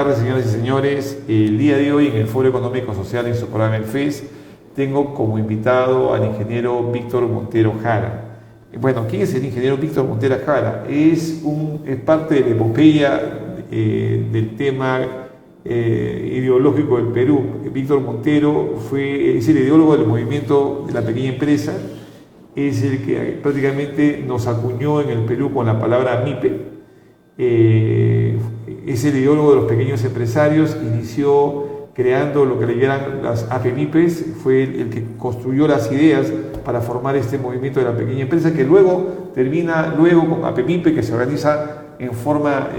tardes, señoras y señores. El día de hoy en el Foro Económico Social en su programa El FES tengo como invitado al ingeniero Víctor Montero Jara. Bueno, ¿quién es el ingeniero Víctor Montero Jara? Es parte de la epopeya del tema ideológico del Perú. Víctor Montero es el ideólogo del movimiento de la pequeña empresa, es el que prácticamente nos acuñó en el Perú con la palabra MIPE. Es el ideólogo de los pequeños empresarios, inició creando lo que le llaman las APMIPES, fue el que construyó las ideas para formar este movimiento de la pequeña empresa, que luego termina con APMIPE, que se organiza en forma,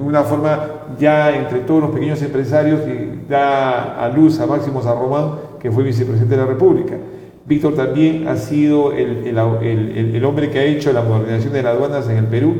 una forma ya entre todos los pequeños empresarios, y da a luz a Máximo San Román, que fue vicepresidente de la República. Víctor también ha sido el hombre que ha hecho la modernización de las aduanas en el Perú,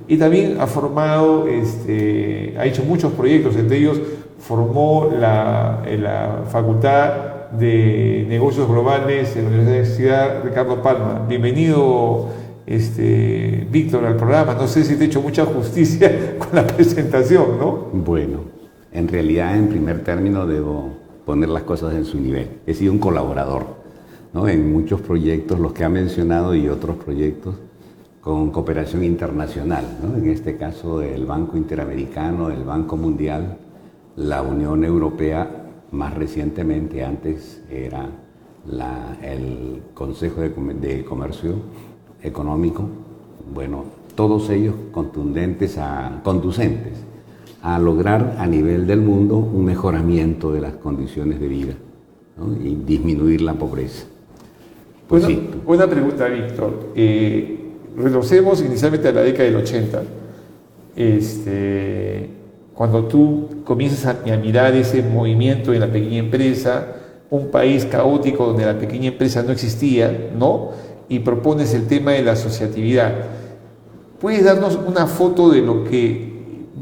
y también ha formado, ha hecho muchos proyectos. Entre ellos formó la Facultad de Negocios Globales en la Universidad Ricardo Palma. Bienvenido, Víctor, al programa. No sé si te he hecho mucha justicia con la presentación, ¿no? Bueno, en realidad, en primer término, debo poner las cosas en su nivel. He sido un colaborador, ¿no?, en muchos proyectos, los que ha mencionado, y otros proyectos con cooperación internacional, ¿no? En este caso el Banco Interamericano, el Banco Mundial, la Unión Europea, más recientemente, antes era el Consejo de Comercio Económico. Bueno, todos ellos conducentes a lograr a nivel del mundo un mejoramiento de las condiciones de vida, ¿no?, y disminuir la pobreza. Pues sí. Buena pregunta, Víctor. Retrocedemos inicialmente a la década del 80. Cuando tú comienzas a mirar ese movimiento de la pequeña empresa, un país caótico donde la pequeña empresa no existía, ¿no?, y propones el tema de la asociatividad. ¿Puedes darnos una foto de lo que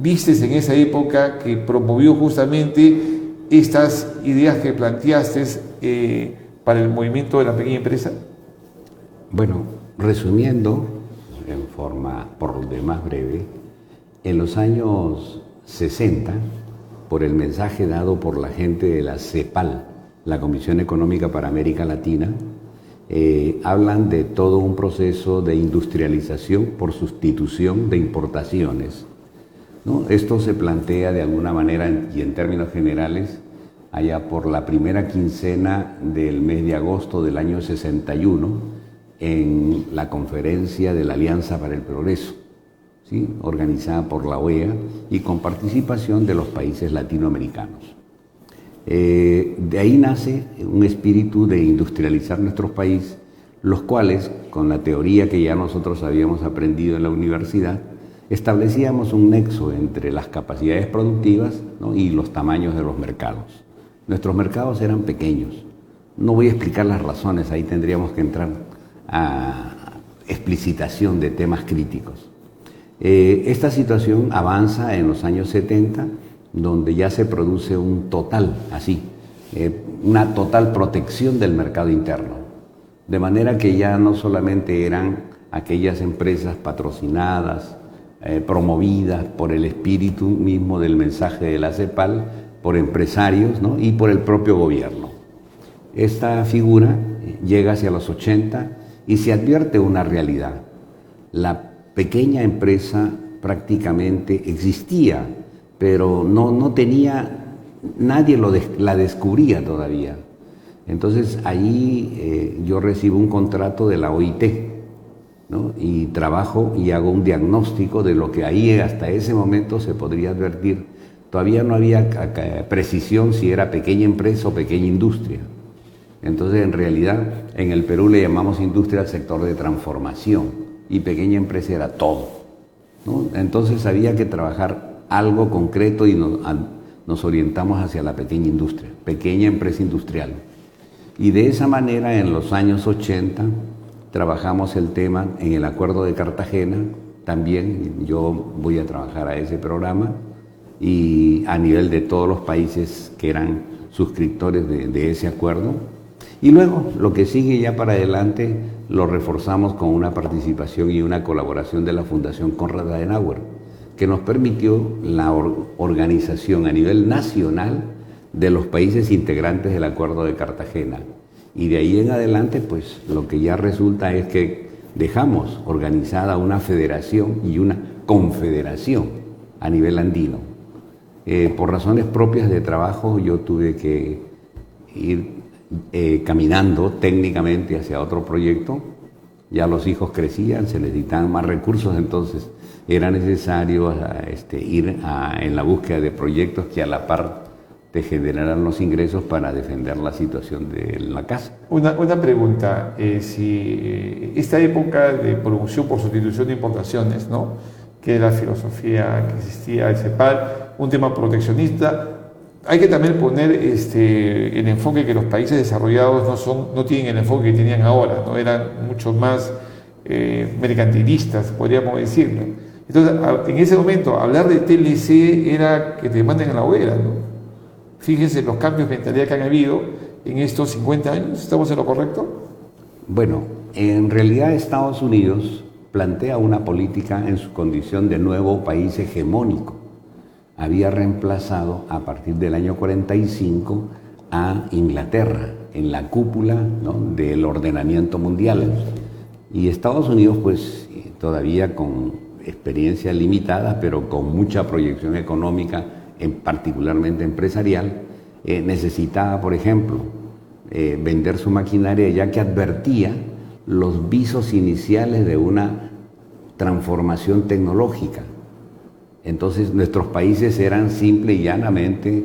vistes en esa época que promovió justamente estas ideas que planteaste para el movimiento de la pequeña empresa? Bueno, resumiendo en forma por lo demás breve, en los años 60, por el mensaje dado por la gente de la CEPAL, la Comisión Económica para América Latina, hablan de todo un proceso de industrialización por sustitución de importaciones, ¿no? Esto se plantea de alguna manera y en términos generales allá por la primera quincena del mes de agosto del año 61 en la conferencia de la Alianza para el Progreso, ¿sí?, organizada por la OEA y con participación de los países latinoamericanos. De ahí nace un espíritu de industrializar nuestros países, los cuales, con la teoría que ya nosotros habíamos aprendido en la universidad, establecíamos un nexo entre las capacidades productivas, ¿no?, y los tamaños de los mercados. Nuestros mercados eran pequeños. No voy a explicar las razones, ahí tendríamos que entrar a explicitación de temas críticos. Esta situación avanza en los años 70, donde ya se produce una total protección del mercado interno, de manera que ya no solamente eran aquellas empresas patrocinadas, promovidas por el espíritu mismo del mensaje de la CEPAL, por empresarios, ¿no?, y por el propio gobierno. Esta figura llega hacia los 80 y se advierte una realidad. La pequeña empresa prácticamente existía, pero no tenía, nadie la descubría todavía. Entonces ahí yo recibo un contrato de la OIT, ¿no?, y trabajo y hago un diagnóstico de lo que ahí hasta ese momento se podría advertir. Todavía no había precisión si era pequeña empresa o pequeña industria. Entonces, en realidad, en el Perú le llamamos industria al sector de transformación y pequeña empresa era todo, ¿no? Entonces había que trabajar algo concreto y nos orientamos hacia la pequeña industria, pequeña empresa industrial. Y de esa manera, en los años 80, trabajamos el tema en el Acuerdo de Cartagena. También yo voy a trabajar a ese programa y a nivel de todos los países que eran suscriptores de ese acuerdo. Y luego, lo que sigue ya para adelante, lo reforzamos con una participación y una colaboración de la Fundación Konrad Adenauer, que nos permitió la organización a nivel nacional de los países integrantes del Acuerdo de Cartagena. Y de ahí en adelante, pues lo que ya resulta es que dejamos organizada una federación y una confederación a nivel andino. Por razones propias de trabajo yo tuve que ir caminando técnicamente hacia otro proyecto. Ya los hijos crecían, se necesitaban más recursos, entonces era necesario ir en la búsqueda de proyectos que a la par te generaran los ingresos para defender la situación de la casa. Una pregunta, si esta época de producción por sustitución de importaciones, ¿no?, que es la filosofía que existía, el CEPAL, un tema proteccionista, hay que también poner el enfoque que los países desarrollados no tienen el enfoque que tenían ahora, ¿no? Eran mucho más mercantilistas, podríamos decirlo. Entonces, en ese momento, hablar de TLC era que te manden a la hoguera, ¿no? Fíjense los cambios de mentalidad que han habido en estos 50 años. ¿Estamos en lo correcto? Bueno, en realidad Estados Unidos plantea una política en su condición de nuevo país hegemónico. Había reemplazado a partir del año 45 a Inglaterra en la cúpula, ¿no?, del ordenamiento mundial. Y Estados Unidos, pues todavía con experiencia limitada, pero con mucha proyección económica, particularmente empresarial, necesitaba, por ejemplo, vender su maquinaria, ya que advertía los visos iniciales de una transformación tecnológica. Entonces nuestros países eran simple y llanamente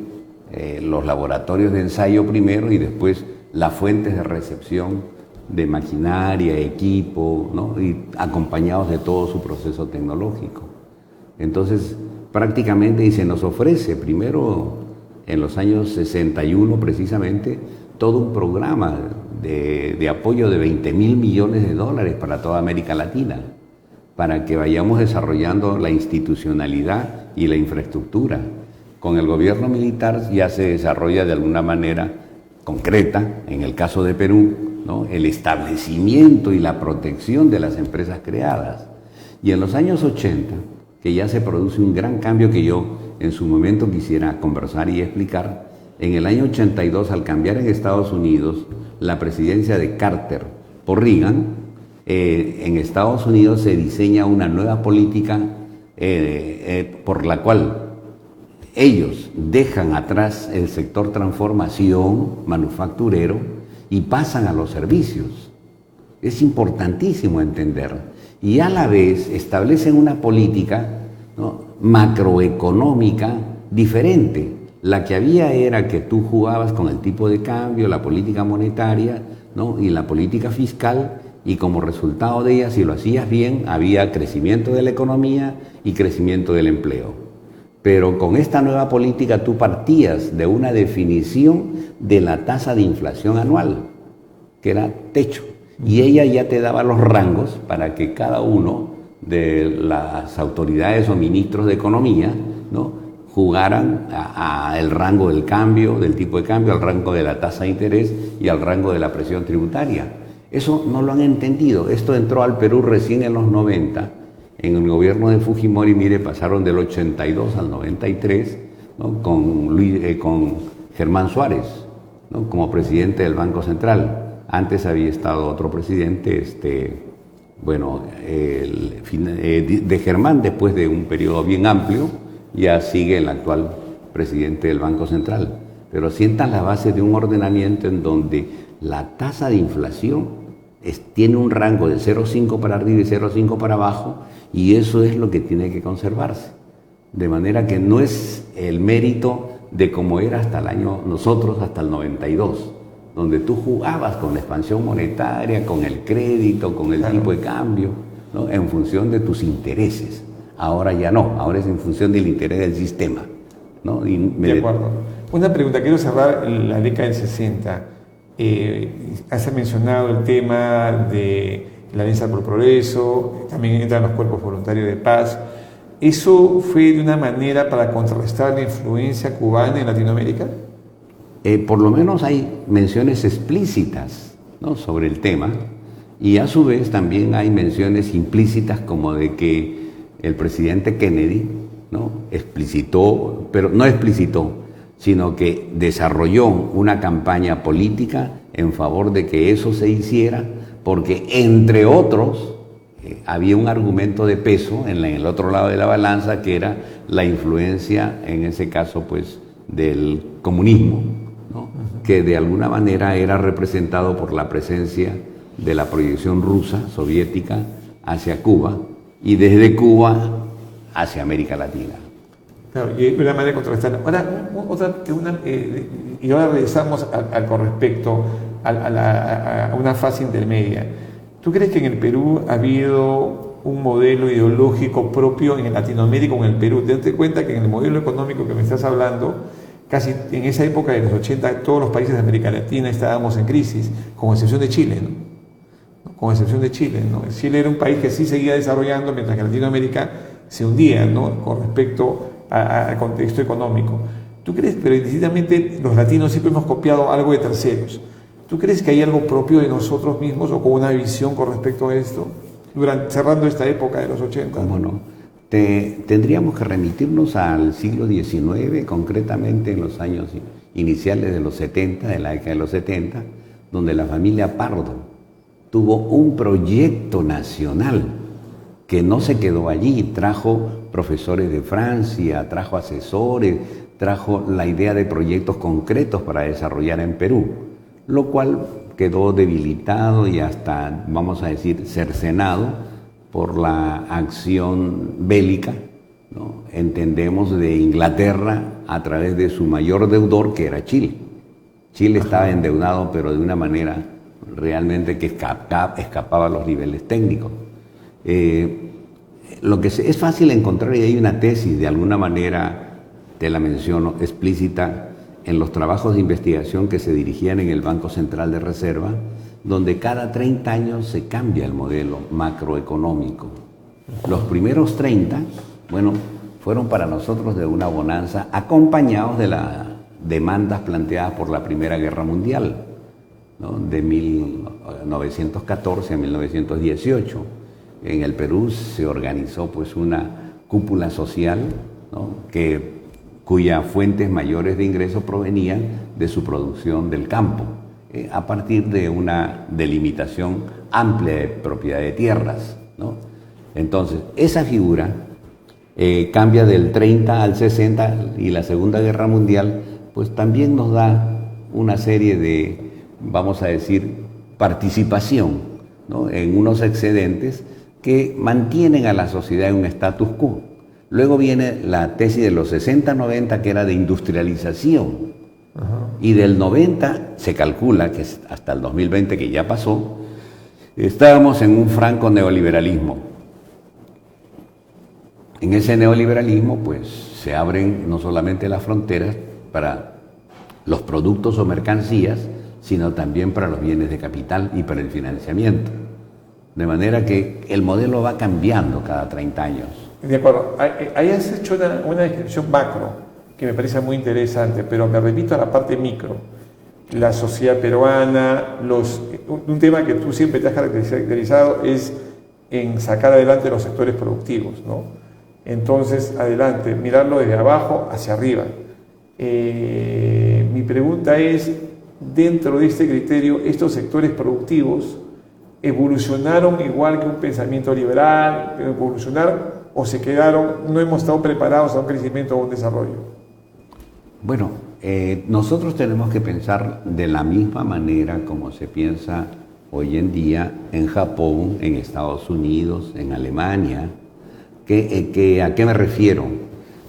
los laboratorios de ensayo primero y después las fuentes de recepción de maquinaria, equipo, ¿no?, y acompañados de todo su proceso tecnológico. Entonces prácticamente, y se nos ofrece primero en los años 61 precisamente todo un programa de apoyo de $20.000 millones para toda América Latina, para que vayamos desarrollando la institucionalidad y la infraestructura. Con el gobierno militar ya se desarrolla de alguna manera concreta, en el caso de Perú, ¿no?, el establecimiento y la protección de las empresas creadas. Y en los años 80, que ya se produce un gran cambio que yo en su momento quisiera conversar y explicar, en el año 82, al cambiar en Estados Unidos la presidencia de Carter por Reagan, en Estados Unidos se diseña una nueva política por la cual ellos dejan atrás el sector transformación manufacturero y pasan a los servicios. Es importantísimo entender. Y a la vez establecen una política, ¿no?, macroeconómica diferente. La que había era que tú jugabas con el tipo de cambio, la política monetaria, ¿no?, y la política fiscal, y como resultado de ella, si lo hacías bien, había crecimiento de la economía y crecimiento del empleo. Pero con esta nueva política tú partías de una definición de la tasa de inflación anual, que era techo, y ella ya te daba los rangos para que cada uno de las autoridades o ministros de economía, ¿no?, jugaran el rango del cambio, del tipo de cambio, al rango de la tasa de interés y al rango de la presión tributaria. Eso no lo han entendido. Esto entró al Perú recién en los 90, en el gobierno de Fujimori. Mire, pasaron del 82 al 93, ¿no?, con Germán Suárez, ¿no?, como presidente del Banco Central. Antes había estado otro presidente, de Germán, después de un periodo bien amplio, ya sigue el actual presidente del Banco Central. Pero sientan la base de un ordenamiento en donde la tasa de inflación tiene un rango de 0,5 para arriba y 0,5 para abajo, y eso es lo que tiene que conservarse. De manera que no es el mérito de cómo era nosotros hasta el 92, donde tú jugabas con la expansión monetaria, con el crédito, con el tipo de cambio, ¿no?, en función de tus intereses. Ahora ya no, ahora es en función del interés del sistema, ¿no? De acuerdo. Una pregunta, quiero cerrar la década del 60. Has mencionado el tema de la Alianza por el Progreso, también entran los cuerpos voluntarios de paz. ¿Eso fue de una manera para contrarrestar la influencia cubana en Latinoamérica? Por lo menos hay menciones explícitas, ¿no?, sobre el tema, y a su vez también hay menciones implícitas como de que el presidente Kennedy ¿no? Explicitó, pero no explicitó, sino que desarrolló una campaña política en favor de que eso se hiciera, porque entre otros había un argumento de peso en el otro lado de la balanza, que era la influencia, en ese caso, pues, del comunismo, ¿no? Que de alguna manera era representado por la presencia de la proyección rusa, soviética, hacia Cuba, y desde Cuba hacia América Latina. Claro, y una manera de contrastar. Ahora, y ahora regresamos con respecto a una fase intermedia. ¿Tú crees que en el Perú ha habido un modelo ideológico propio en Latinoamérica o en el Perú? Date cuenta que en el modelo económico que me estás hablando, casi en esa época de los 80, todos los países de América Latina estábamos en crisis, con excepción de Chile, ¿no? Con excepción de Chile, ¿no? Chile era un país que sí seguía desarrollando, mientras que Latinoamérica se hundía, ¿no? Con respecto al contexto económico. ¿Tú crees? Pero indistintamente los latinos siempre hemos copiado algo de terceros. ¿Tú crees que hay algo propio de nosotros mismos o con una visión con respecto a esto, cerrando esta época de los 80? ¿Cómo no? Tendríamos que remitirnos al siglo XIX, concretamente en los años iniciales de los 70, de la década de los 70, donde la familia Pardo tuvo un proyecto nacional que no se quedó allí, trajo profesores de Francia, trajo asesores, trajo la idea de proyectos concretos para desarrollar en Perú, lo cual quedó debilitado y hasta, vamos a decir, cercenado por la acción bélica, ¿no? Entendemos, de Inglaterra a través de su mayor deudor, que era Chile. Chile estaba endeudado, pero de una manera realmente que escapaba a los niveles técnicos. Lo que es fácil encontrar, y hay una tesis, de alguna manera, te la menciono, explícita, en los trabajos de investigación que se dirigían en el Banco Central de Reserva, donde cada 30 años se cambia el modelo macroeconómico. Los primeros 30, bueno, fueron para nosotros de una bonanza, acompañados de las demandas planteadas por la Primera Guerra Mundial, ¿no? De 1914 a 1918. En el Perú se organizó pues una cúpula social, ¿no? Cuyas fuentes mayores de ingresos provenían de su producción del campo, a partir de una delimitación amplia de propiedad de tierras, ¿no? Entonces, esa figura cambia del 30 al 60, y la Segunda Guerra Mundial pues también nos da una serie de, vamos a decir, participación, ¿no? En unos excedentes que mantienen a la sociedad en un status quo. Luego viene la tesis de los 60-90, que era de industrialización. Ajá. Y del 90 se calcula que hasta el 2020, que ya pasó, estábamos en un franco neoliberalismo. En ese neoliberalismo pues se abren no solamente las fronteras para los productos o mercancías, sino también para los bienes de capital y para el financiamiento. De manera que el modelo va cambiando cada 30 años. De acuerdo. Ahí has hecho una descripción macro que me parece muy interesante, pero me repito a la parte micro. La sociedad peruana, un tema que tú siempre te has caracterizado es en sacar adelante los sectores productivos, ¿no? Entonces, adelante, mirarlo desde abajo hacia arriba. Mi pregunta es, dentro de este criterio, ¿estos sectores productivos evolucionaron igual que un pensamiento liberal? ¿Evolucionaron o se quedaron, no hemos estado preparados a un crecimiento o un desarrollo? Bueno, nosotros tenemos que pensar de la misma manera como se piensa hoy en día en Japón, en Estados Unidos, en Alemania. ¿A qué me refiero?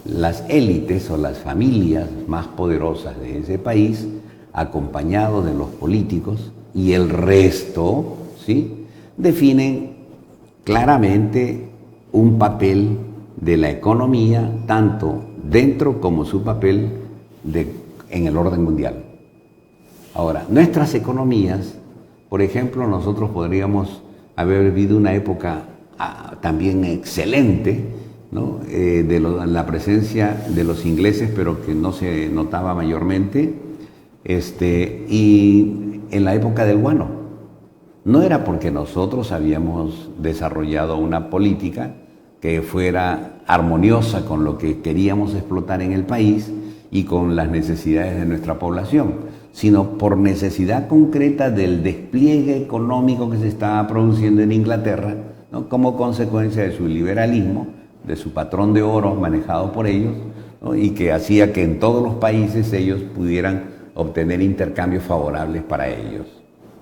Las élites o las familias más poderosas de ese país, acompañados de los políticos y el resto, ¿sí?, definen claramente un papel de la economía, tanto dentro como su papel en el orden mundial. Ahora, nuestras economías, por ejemplo, nosotros podríamos haber vivido una época también excelente, ¿no?, la presencia de los ingleses, pero que no se notaba mayormente, y en la época del guano. No era porque nosotros habíamos desarrollado una política que fuera armoniosa con lo que queríamos explotar en el país y con las necesidades de nuestra población, sino por necesidad concreta del despliegue económico que se estaba produciendo en Inglaterra, ¿no? Como consecuencia de su liberalismo, de su patrón de oro manejado por ellos, ¿no? Y que hacía que en todos los países ellos pudieran obtener intercambios favorables para ellos.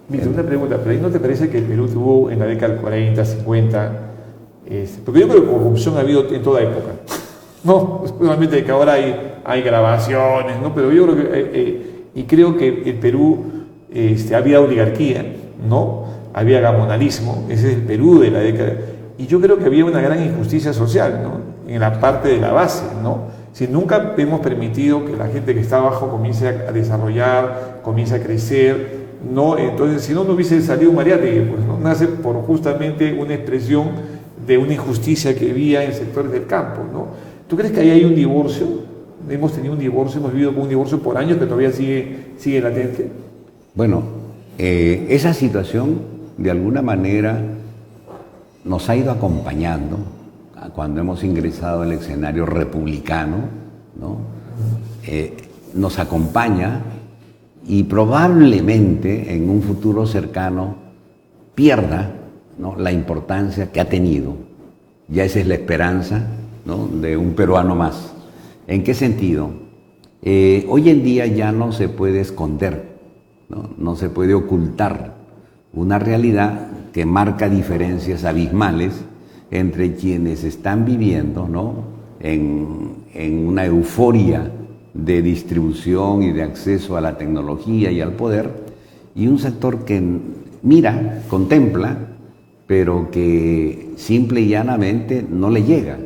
Víctor, una pregunta, ¿pero ahí no te parece que el Perú tuvo en la década del 40, 50, porque yo creo que corrupción ha habido en toda época, no, solamente que ahora hay grabaciones, ¿no? Pero yo creo que, creo que el Perú había oligarquía, ¿no? Había gamonalismo, ese es el Perú de la década, y yo creo que había una gran injusticia social, ¿no? En la parte de la base, ¿no? Si nunca hemos permitido que la gente que está abajo comience a desarrollar, comience a crecer, ¿no? Entonces, si no hubiese salido Mariátegui, pues, ¿no? Nace por justamente una expresión de una injusticia que había en sectores del campo, ¿no? ¿Tú crees que ahí hay un divorcio? Hemos tenido un divorcio, hemos vivido con un divorcio por años que todavía sigue latente. Bueno, esa situación de alguna manera nos ha ido acompañando cuando hemos ingresado al escenario republicano, ¿no? Nos acompaña y probablemente en un futuro cercano pierda, ¿no?, la importancia que ha tenido. Ya esa es la esperanza, ¿no?, de un peruano más. ¿En qué sentido? Hoy en día ya no se puede esconder, ¿no? No se puede ocultar una realidad que marca diferencias abismales entre quienes están viviendo, ¿no?, en una euforia de distribución y de acceso a la tecnología y al poder, y un sector que mira, contempla, pero que simple y llanamente no le llega.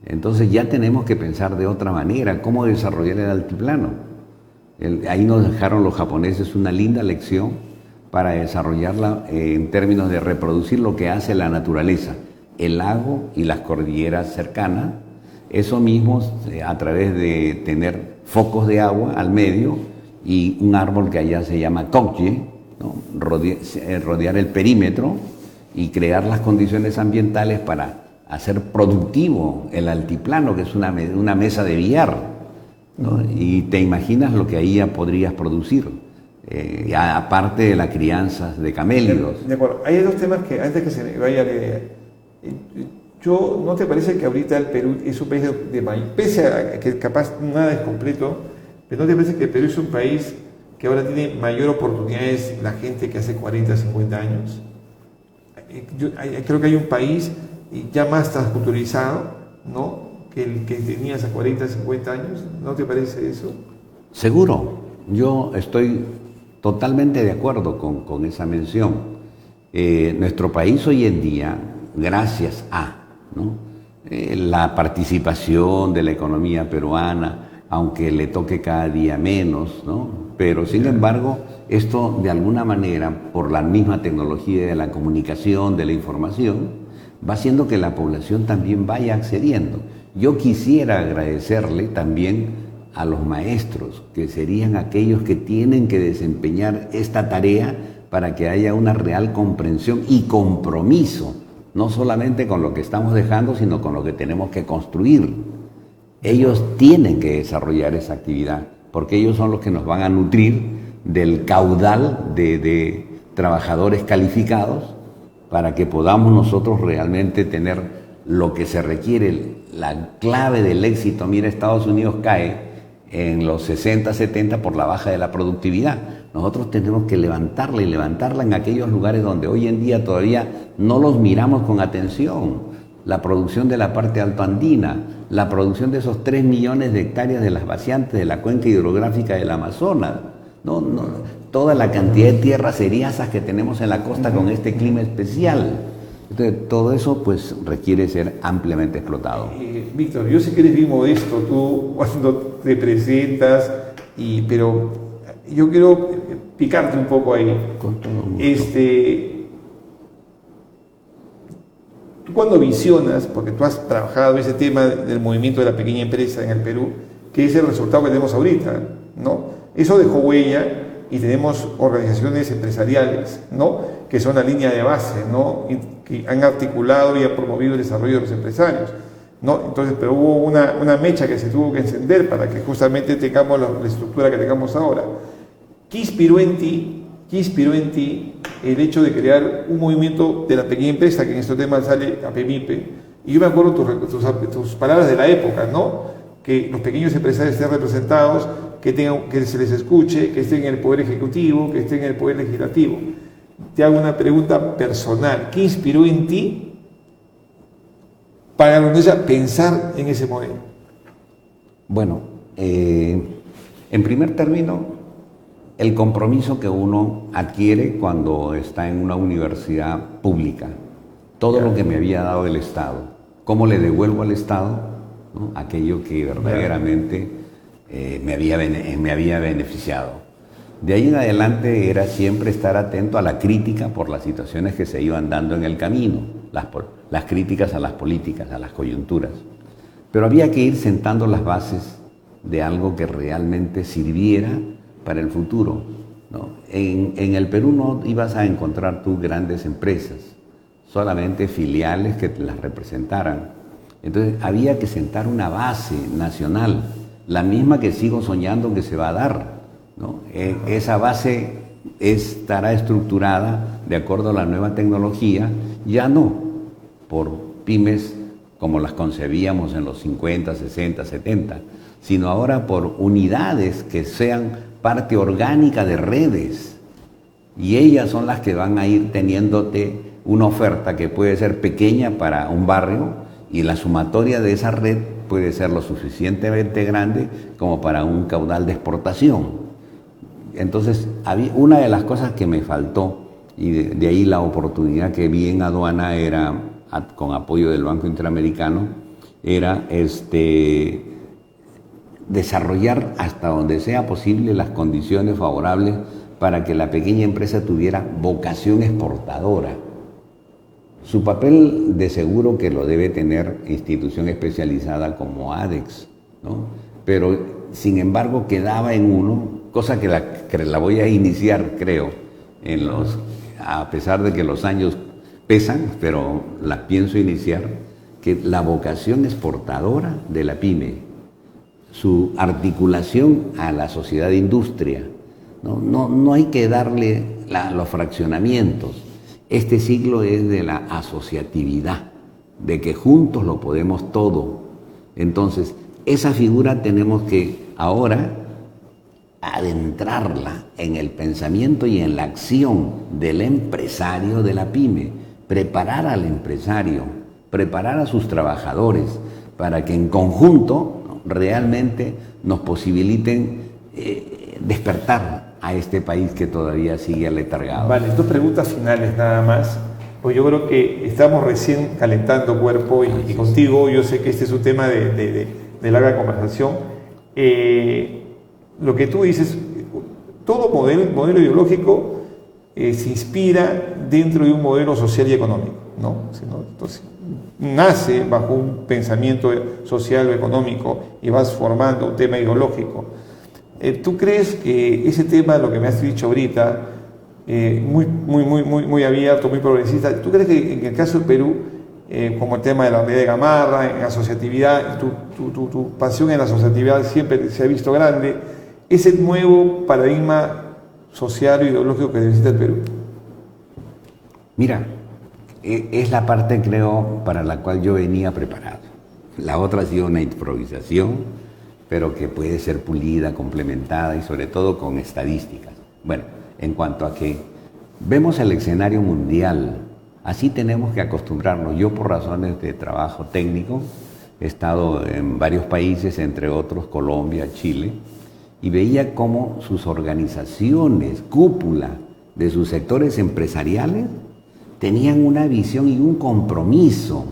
Entonces ya tenemos que pensar de otra manera cómo desarrollar el altiplano. Ahí nos dejaron los japoneses una linda lección para desarrollarla en términos de reproducir lo que hace la naturaleza, el lago y las cordilleras cercanas. Eso mismo a través de tener focos de agua al medio y un árbol que allá se llama coque, ¿no?, rodear el perímetro y crear las condiciones ambientales para hacer productivo el altiplano, que es una mesa de billar, ¿no? Y te imaginas lo que ahí ya podrías producir, aparte de la crianza de camélidos. De acuerdo, hay dos temas que antes que se me vaya la idea. ¿No te parece que ahorita el Perú es un país de mayor, pese a que capaz nada es completo, pero no te parece que el Perú es un país que ahora tiene mayor oportunidades la gente que hace 40, 50 años? Creo que hay un país ya más transculturizado, ¿no?, que el que tenía hace 40, 50 años. ¿No te parece eso? Seguro, yo estoy totalmente de acuerdo con esa mención. Nuestro país hoy en día, gracias a, ¿no?, la participación de la economía peruana, aunque le toque cada día menos, ¿no?, pero sin embargo, esto de alguna manera, por la misma tecnología de la comunicación, de la información, va haciendo que la población también vaya accediendo. Yo quisiera agradecerle también a los maestros, que serían aquellos que tienen que desempeñar esta tarea para que haya una real comprensión y compromiso, no solamente con lo que estamos dejando, sino con lo que tenemos que construir. Ellos tienen que desarrollar esa actividad, porque ellos son los que nos van a nutrir del caudal de trabajadores calificados para que podamos nosotros realmente tener lo que se requiere, la clave del éxito. Mira, Estados Unidos cae en los 60, 70 por la baja de la productividad. Nosotros tenemos que levantarla y levantarla en aquellos lugares donde hoy en día todavía no los miramos con atención. La producción de la parte altoandina, la producción de esos 3 millones de hectáreas de las vaciantes de la cuenca hidrográfica del Amazonas, toda la cantidad de tierras eriazas que tenemos en la costa con este clima especial. Entonces, todo eso pues requiere ser ampliamente explotado. Víctor, yo sé que eres bien modesto tú cuando te presentas, pero yo quiero picarte un poco ahí. Con todo gusto. Tú cuando visionas, porque tú has trabajado ese tema del movimiento de la pequeña empresa en el Perú, que es el resultado que tenemos ahorita, ¿no? Eso dejó huella y tenemos organizaciones empresariales, ¿no?, que son la línea de base, ¿no? que han articulado y han promovido el desarrollo de los empresarios, ¿no? Entonces, pero hubo una mecha que se tuvo que encender para que justamente tengamos la estructura que tengamos ahora. ¿Qué inspiró en ti el hecho de crear un movimiento de la pequeña empresa, que en este tema sale APEMIPE? Y yo me acuerdo tus palabras de la época, ¿no? Que los pequeños empresarios estén representados, que se les escuche, que estén en el Poder Ejecutivo, que estén en el Poder Legislativo. Te hago una pregunta personal. ¿Qué inspiró en ti para pensar en ese modelo? Bueno, en primer término, el compromiso que uno adquiere cuando está en una universidad pública. Todo lo que me había dado el Estado. ¿Cómo le devuelvo al Estado, ¿no?, aquello que verdaderamente me había beneficiado? De ahí en adelante era siempre estar atento a la crítica por las situaciones que se iban dando en el camino, las críticas a las políticas, a las coyunturas. Pero había que ir sentando las bases de algo que realmente sirviera para el futuro, ¿no? En el Perú no ibas a encontrar tú grandes empresas, solamente filiales que las representaran. Entonces había que sentar una base nacional, la misma que sigo soñando que se va a dar, ¿no? Esa base estará estructurada de acuerdo a la nueva tecnología, ya no por pymes como las concebíamos en los 50, 60, 70, sino ahora por unidades que sean parte orgánica de redes, y ellas son las que van a ir teniéndote una oferta que puede ser pequeña para un barrio, y la sumatoria de esa red puede ser lo suficientemente grande como para un caudal de exportación. Entonces, una de las cosas que me faltó, y de ahí la oportunidad que vi en aduana era, con apoyo del Banco Interamericano, era desarrollar hasta donde sea posible las condiciones favorables para que la pequeña empresa tuviera vocación exportadora. Su papel de seguro que lo debe tener institución especializada como ADEX, ¿no? Pero sin embargo quedaba en uno, cosa que la voy a iniciar, creo, a pesar de que los años pesan, pero la pienso iniciar, que la vocación exportadora de la pyme, su articulación a la sociedad de industria, no hay que darle los fraccionamientos. Este siglo es de la asociatividad, de que juntos lo podemos todo. Entonces, esa figura tenemos que ahora adentrarla en el pensamiento y en la acción del empresario de la pyme, preparar al empresario, preparar a sus trabajadores para que en conjunto realmente nos posibiliten despertar a este país que todavía sigue aletargado. Vale, dos preguntas finales nada más, pues yo creo que estamos recién calentando cuerpo y contigo yo sé que este es un tema de larga conversación. Lo que tú dices, todo modelo ideológico se inspira dentro de un modelo social y económico, ¿no? Entonces, nace bajo un pensamiento social o económico y vas formando un tema ideológico. ¿Tú crees que ese tema, lo que me has dicho ahorita, muy abierto, muy progresista, ¿tú crees que en el caso del Perú, como el tema de la medida de Gamarra, en asociatividad, tu pasión en la asociatividad siempre se ha visto grande, ese nuevo paradigma social o ideológico que necesita el Perú? Mira, es la parte, creo, para la cual yo venía preparado. La otra ha sido una improvisación, pero que puede ser pulida, complementada y sobre todo con estadísticas. Bueno, en cuanto a que vemos el escenario mundial, así tenemos que acostumbrarnos. Yo, por razones de trabajo técnico, he estado en varios países, entre otros Colombia, Chile, y veía cómo sus organizaciones, cúpula de sus sectores empresariales, tenían una visión y un compromiso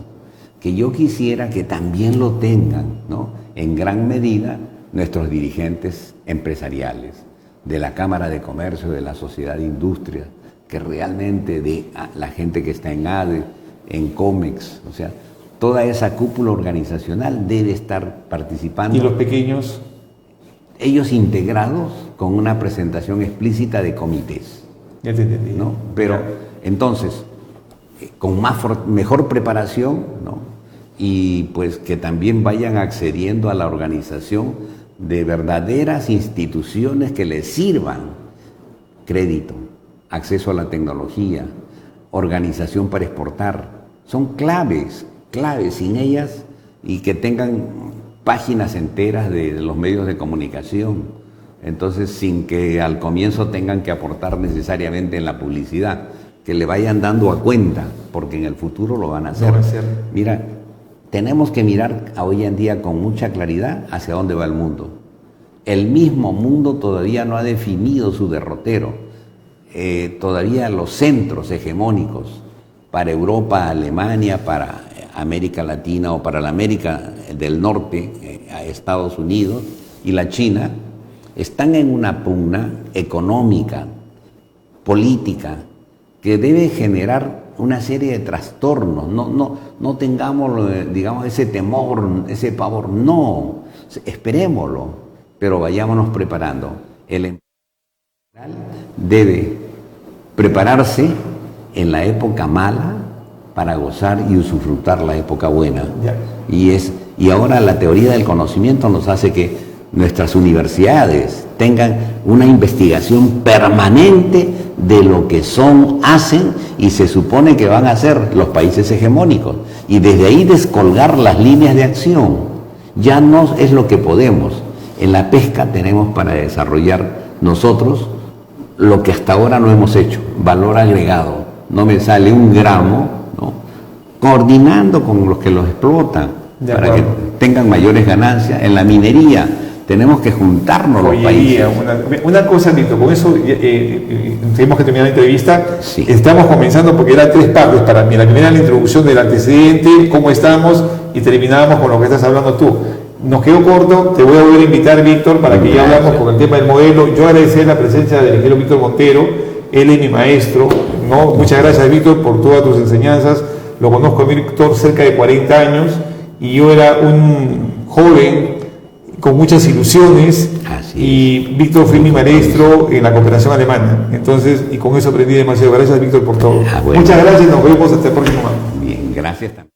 que yo quisiera que también lo tengan, ¿no?, en gran medida nuestros dirigentes empresariales, de la Cámara de Comercio, de la Sociedad de Industria, que realmente de la gente que está en ADE, en COMEX, o sea, toda esa cúpula organizacional debe estar participando. ¿Y los pequeños? Ellos integrados con una presentación explícita de comités. Ya te entendí. ¿No? Pero entonces, con mejor preparación, ¿no? Y pues que también vayan accediendo a la organización de verdaderas instituciones que les sirvan: crédito, acceso a la tecnología, organización para exportar. Son claves, sin ellas, y que tengan páginas enteras de los medios de comunicación. Entonces, sin que al comienzo tengan que aportar necesariamente en la publicidad, que le vayan dando a cuenta, porque en el futuro lo van a hacer. Mira, tenemos que mirar hoy en día con mucha claridad hacia dónde va el mundo. El mismo mundo todavía no ha definido su derrotero. Todavía los centros hegemónicos para Europa, Alemania, para América Latina o para la América del Norte, a Estados Unidos y la China, están en una pugna económica, política, que debe generar una serie de trastornos. No tengamos, digamos, ese temor, ese pavor. No, esperémoslo, pero vayámonos preparando. El empresarial debe prepararse en la época mala para gozar y usufructar la época buena. Y ahora la teoría del conocimiento nos hace que nuestras universidades tengan una investigación permanente de lo que hacen y se supone que van a ser los países hegemónicos, y desde ahí descolgar las líneas de acción. Ya no es lo que podemos. En la pesca tenemos para desarrollar nosotros lo que hasta ahora no hemos hecho: valor agregado. No me sale un gramo, ¿no? Coordinando con los que los explotan para que tengan mayores ganancias. En la minería tenemos que juntarnos los países. Una cosa, Víctor, con eso tenemos que terminar la entrevista. Sí. Estamos comenzando porque eran 3 partes para mí. La primera, la introducción del antecedente, cómo estamos, y terminamos con lo que estás hablando tú. Nos quedó corto, te voy a volver a invitar, Víctor, para que ya hablamos con el tema del modelo. Yo agradecer la presencia del ingeniero Víctor Montero, él es mi maestro, ¿no? Muchas gracias, Víctor, por todas tus enseñanzas. Lo conozco a Víctor cerca de 40 años y yo era un joven con muchas ilusiones. Y Víctor fue mi maestro en la cooperación alemana. Entonces, y con eso aprendí demasiado. Gracias, Víctor, por todo. Bueno. Muchas gracias y nos vemos hasta el próximo año. Bien, gracias también.